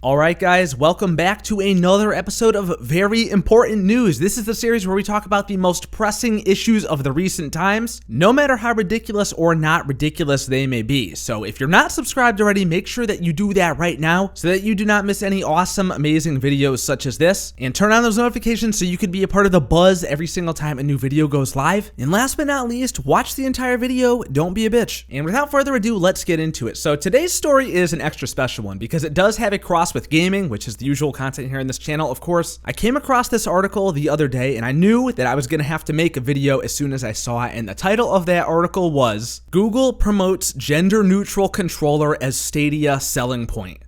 Alright guys, welcome back to another episode of Very Important News. This is the series where we talk about the most pressing issues of the recent times, no matter how ridiculous or not ridiculous they may be. So if you're not subscribed already, make sure that you do that right now so that you do not miss any awesome, amazing videos such as this. And turn on those notifications so you can be a part of the buzz every single time a new video goes live. And last but not least, watch the entire video, don't be a bitch. And without further ado, let's get into it. So today's story is an extra special one because it does have a cross with gaming, which is the usual content here in this channel, of course. I came across this article the other day and I knew that I was going to have to make a video as soon as I saw it, and the title of that article was Google Promotes Gender Neutral Controller as Stadia Selling Point.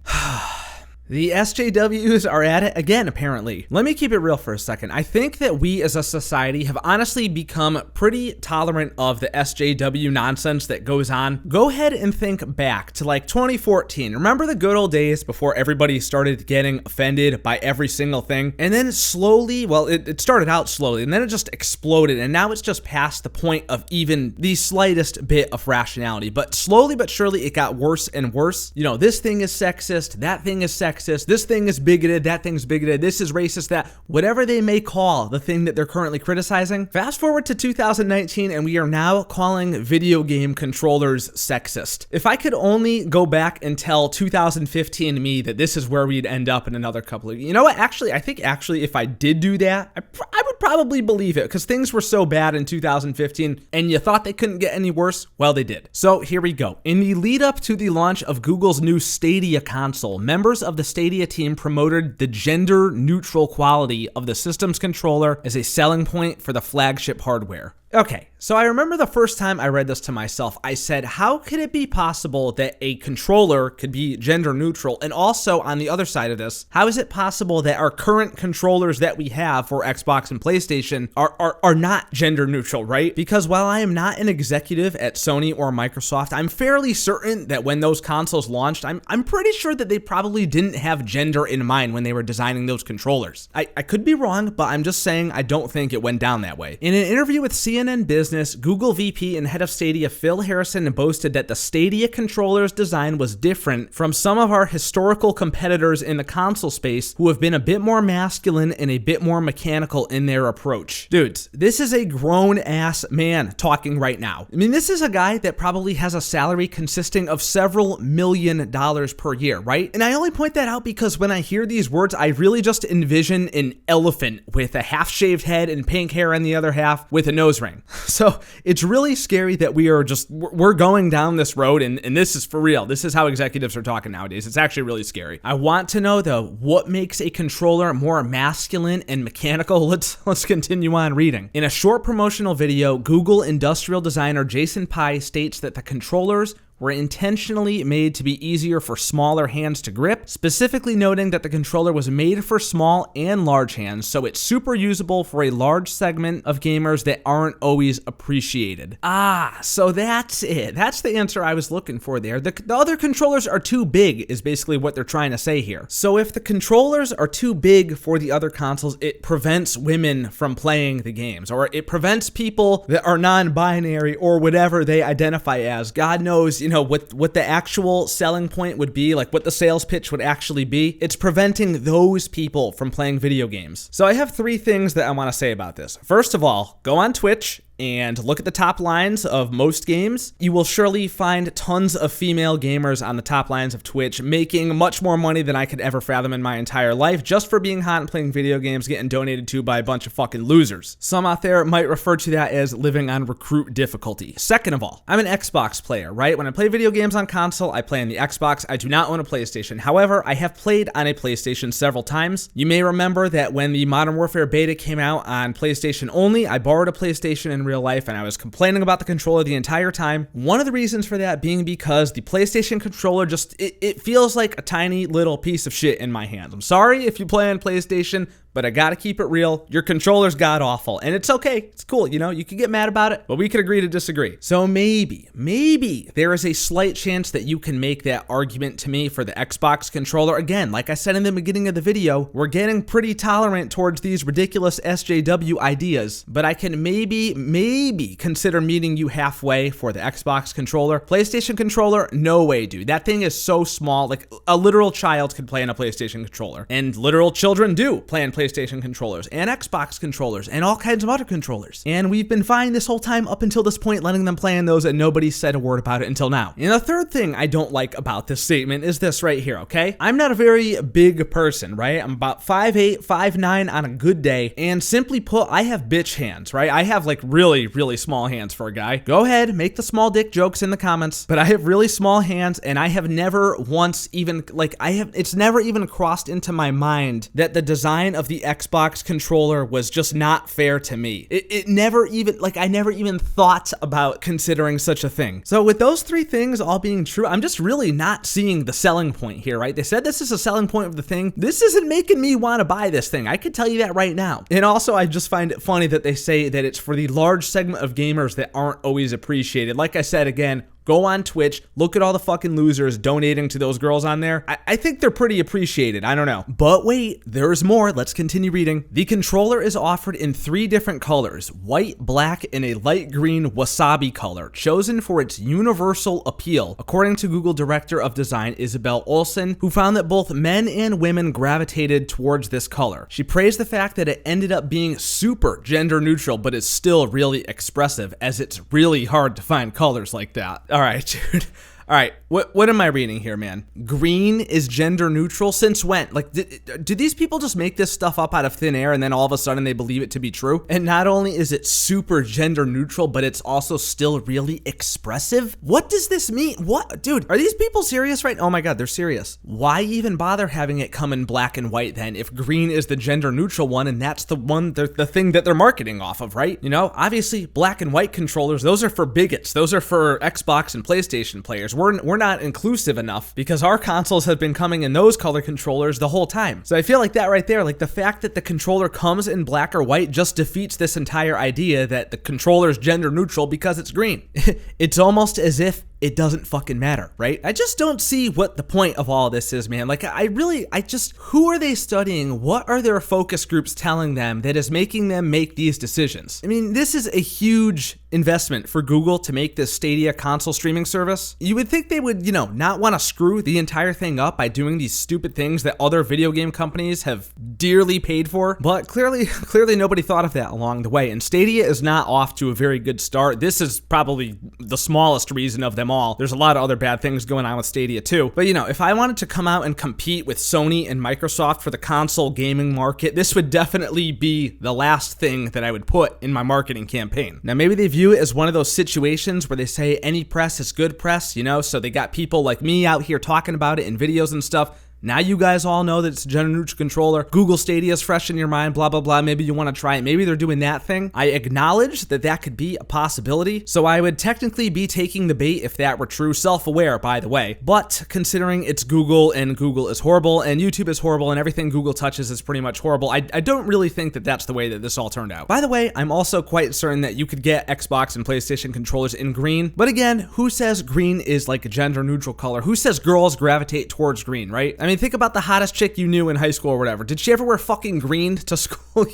The SJWs are at it again, apparently. Let me keep it real for a second. I think that we as a society have honestly become pretty tolerant of the SJW nonsense that goes on. Go ahead and think back to like 2014. Remember the good old days before everybody started getting offended by every single thing? And then slowly, well, it started out slowly and then it just exploded, and now it's just past the point of even the slightest bit of rationality. But slowly but surely it got worse and worse. You know, this thing is sexist, that thing is sexist, this thing is bigoted, that thing's bigoted, this is racist, that, whatever they may call the thing that they're currently criticizing. Fast forward to 2019 and we are now calling video game controllers sexist. If I could only go back and tell 2015 me that this is where we'd end up in another couple of, you know what, I think if I did do that, I would probably believe it, because things were so bad in 2015 and you thought they couldn't get any worse. Well, they did. So here we go. In the lead up to the launch of Google's new Stadia console, members of the Stadia team promoted the gender neutral quality of the system's controller as a selling point for the flagship hardware. Okay, so I remember the first time I read this to myself, I said, how could it be possible that a controller could be gender neutral? And also on the other side of this, how is it possible that our current controllers that we have for Xbox and PlayStation are not gender neutral, right? Because while I am not an executive at Sony or Microsoft, I'm fairly certain that when those consoles launched, I'm pretty sure that they probably didn't have gender in mind when they were designing those controllers. I could be wrong, but I'm just saying I don't think it went down that way. In an interview with CNN Business, Google VP and head of Stadia Phil Harrison boasted that the Stadia controller's design was different from some of our historical competitors in the console space who have been a bit more masculine and a bit more mechanical in their approach. Dudes, this is a grown-ass man talking right now. I mean, this is a guy that probably has a salary consisting of several $millions per year, right? And I only point that out because when I hear these words, I really just envision an elephant with a half-shaved head and pink hair on the other half with a nose ring. So it's really scary that we're going down this road, and this is for real. This is how executives are talking nowadays. It's actually really scary. I want to know though, what makes a controller more masculine and mechanical? Let's continue on reading. In a short promotional video, Google industrial designer Jason Pai states that the controllers were intentionally made to be easier for smaller hands to grip, specifically noting that the controller was made for small and large hands, so it's super usable for a large segment of gamers that aren't always appreciated. So that's it. That's the answer I was looking for there. The other controllers are too big is basically what they're trying to say here. So if the controllers are too big for the other consoles, it prevents women from playing the games, or it prevents people that are non-binary or whatever they identify as. God knows, you know, what the actual selling point would be, like what the sales pitch would actually be. It's preventing those people from playing video games. So I have three things that I want to say about this. First of all, go on Twitch and look at the top lines of most games. You will surely find tons of female gamers on the top lines of Twitch making much more money than I could ever fathom in my entire life just for being hot and playing video games, getting donated to by a bunch of fucking losers. Some out there might refer to that as living on recruit difficulty. Second of all, I'm an Xbox player, right? When I play video games on console, I play on the Xbox. I do not own a PlayStation. However, I have played on a PlayStation several times. You may remember that when the Modern Warfare beta came out on PlayStation only, I borrowed a PlayStation in real life and I was complaining about the controller the entire time. One of the reasons for that being because the PlayStation controller just, it feels like a tiny little piece of shit in my hands. I'm sorry if you play on PlayStation, but I gotta keep it real. Your controller's god awful, and it's okay. It's cool, you know, you can get mad about it, but we could agree to disagree. So maybe there is a slight chance that you can make that argument to me for the Xbox controller. Again, like I said in the beginning of the video, we're getting pretty tolerant towards these ridiculous SJW ideas, but I can maybe consider meeting you halfway for the Xbox controller. PlayStation controller, no way, dude. That thing is so small, like a literal child could play on a PlayStation controller, and literal children do play on PlayStation controllers and Xbox controllers and all kinds of other controllers. And we've been fine this whole time up until this point, letting them play on those, and nobody said a word about it until now. And the third thing I don't like about this statement is this right here, okay? I'm not a very big person, right? I'm about 5'8", 5'9" on a good day, and simply put, I have bitch hands, right? I have like really small hands for a guy. Go ahead, make the small dick jokes in the comments, but I have really small hands, and I have never once even, it's never even crossed into my mind that the design of the Xbox controller was just not fair to me. It never even, I never even thought about considering such a thing. So with those three things all being true, I'm just really not seeing the selling point here, right? They said this is a selling point of the thing. This isn't making me want to buy this thing. I could tell you that right now. And also, I just find it funny that they say that it's for the large segment of gamers that aren't always appreciated. Like I said, again, go on Twitch, look at all the fucking losers donating to those girls on there. I think they're pretty appreciated. I don't know. But wait, there's more. Let's continue reading. The controller is offered in 3 different colors: white, black, and a light green wasabi color, chosen for its universal appeal, according to Google Director of Design Isabel Olsen, who found that both men and women gravitated towards this color. She praised the fact that it ended up being super gender neutral, but is still really expressive, as it's really hard to find colors like that. All right, dude. All right, what am I reading here, man? Green is gender neutral? Since when? Like, do these people just make this stuff up out of thin air and then all of a sudden they believe it to be true? And not only is it super gender neutral, but it's also still really expressive? What does this mean? What? Dude, are these people serious right? Oh my God, they're serious. Why even bother having it come in black and white then if green is the gender neutral one and that's the one, the thing that they're marketing off of, right? You know, obviously black and white controllers, those are for bigots. Those are for Xbox and PlayStation players. We're not inclusive enough because our consoles have been coming in those color controllers the whole time. So I feel like that right there, like the fact that the controller comes in black or white just defeats this entire idea that the controller is gender neutral because it's green. It's almost as if it doesn't fucking matter, right? I just don't see what the point of all this is, man. Like, who are they studying? What are their focus groups telling them that is making them make these decisions? I mean, this is a huge investment for Google to make this Stadia console streaming service. You would think they would, not want to screw the entire thing up by doing these stupid things that other video game companies have dearly paid for, but clearly nobody thought of that along the way, and Stadia is not off to a very good start. This is probably the smallest reason of them all. There's a lot of other bad things going on with Stadia too. But if I wanted to come out and compete with Sony and Microsoft for the console gaming market, this would definitely be the last thing that I would put in my marketing campaign. Now, maybe they view it as one of those situations where they say any press is good press, so they got people like me out here talking about it in videos and stuff. Now you guys all know that it's a gender neutral controller. Google Stadia is fresh in your mind, blah, blah, blah. Maybe you want to try it. Maybe they're doing that thing. I acknowledge that that could be a possibility. So I would technically be taking the bait if that were true. Self-aware, by the way. But considering it's Google and Google is horrible and YouTube is horrible and everything Google touches is pretty much horrible, I don't really think that that's the way that this all turned out. By the way, I'm also quite certain that you could get Xbox and PlayStation controllers in green. But again, who says green is like a gender neutral color? Who says girls gravitate towards green, right? I mean, think about the hottest chick you knew in high school or whatever. Did she ever wear fucking green to school?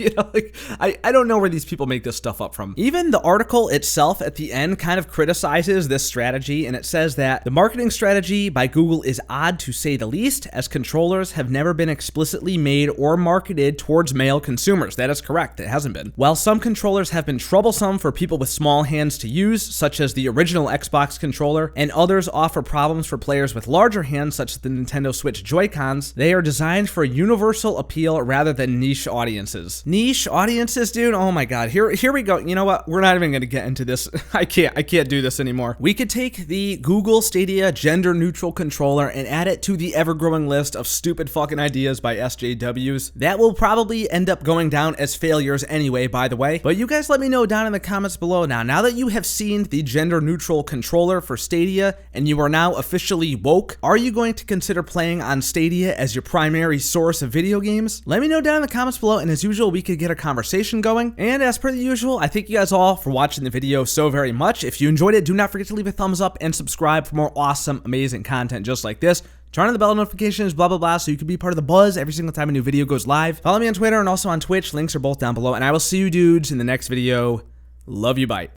I don't know where these people make this stuff up from. Even the article itself at the end kind of criticizes this strategy, and it says that the marketing strategy by Google is odd to say the least, as controllers have never been explicitly made or marketed towards male consumers. That is correct, it hasn't been. While some controllers have been troublesome for people with small hands to use, such as the original Xbox controller, and others offer problems for players with larger hands, such as the Nintendo Switch Joy-Cons, they are designed for universal appeal rather than niche audiences. Niche audiences, dude? Oh my God. Here we go. You know what? We're not even going to get into this. I can't do this anymore. We could take the Google Stadia gender neutral controller and add it to the ever-growing list of stupid fucking ideas by SJWs. That will probably end up going down as failures anyway, by the way. But you guys let me know down in the comments below now. Now that you have seen the gender neutral controller for Stadia and you are now officially woke, are you going to consider playing on Stadia as your primary source of video games? Let me know down in the comments below, and as usual, we could get a conversation going. And as per the usual, I thank you guys all for watching the video so very much. If you enjoyed it, do not forget to leave a thumbs up and subscribe for more awesome, amazing content just like this. Turn on the bell notifications, blah, blah, blah, so you can be part of the buzz every single time a new video goes live. Follow me on Twitter and also on Twitch. Links are both down below, and I will see you dudes in the next video. Love you, bye.